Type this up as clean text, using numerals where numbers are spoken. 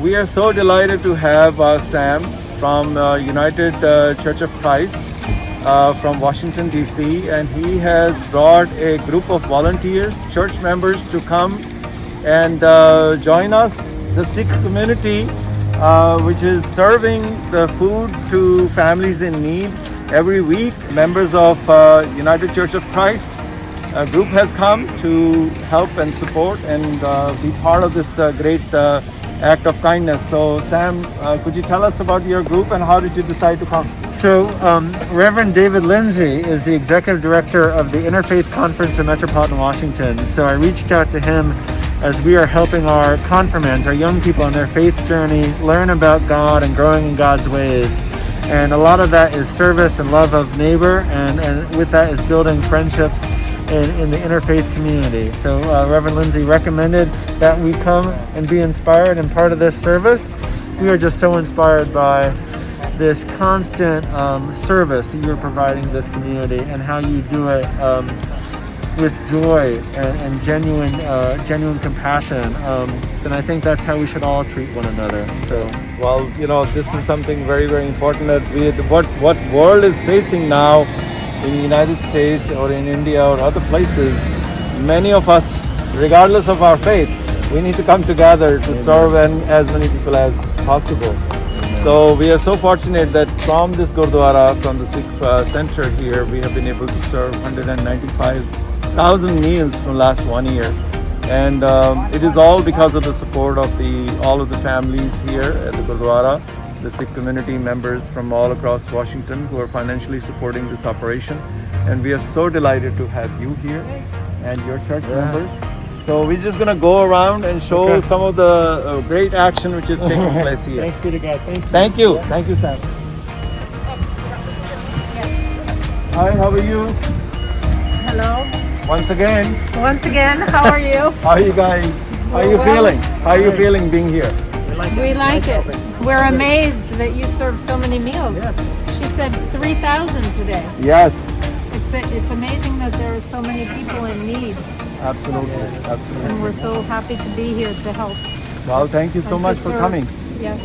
We are so delighted to have Sam from United Church of Christ from Washington DC, and he has brought a group of volunteers, church members, to come and join us, the Sikh community, which is serving the food to families in need every week. Members of United Church of Christ group has come to help and support and be part of this great act of kindness. So Sam, could you tell us about your group and how did you decide to come? So Reverend David Lindsay is the executive director of the Interfaith Conference in Metropolitan Washington. So I reached out to him as we are helping our confirmands, our young people on their faith journey, learn about God and growing in God's ways. And a lot of that is service and love of neighbor, and with that is building friendships in the interfaith community. So Reverend Lindsay recommended that we come and be inspired and part of this service. We are just so inspired by this constant service that you're providing this community and how you do it with joy and genuine compassion. And I think that's how we should all treat one another. So, well, you know, this is something very, very important that what world is facing now in the United States or in India or other places. Many of us, regardless of our faith, we need to come together to serve and as many people as possible. So we are so fortunate that from this Gurdwara, from the Sikh center here, we have been able to serve 195,000 meals from last 1 year. And it is all because of the support of all of the families here at the Gurdwara, the Sikh community members from all across Washington who are financially supporting this operation. And we are so delighted to have you here and your church members. So we're just going to go around and show some of the great action which is taking place here. Thanks be to God. Thank you. Thank you, Sam. Hi, how are you? Hello. Once again. Once again, how are you? How are you guys? How are you feeling? How are you feeling being here? We like it. We're amazed that you serve so many meals. She said 3,000 today. Yes. It's amazing that there are so many people in need. Absolutely. Absolutely. And we're so happy to be here to help. Well, thank you so and much to for serve. coming. Yes.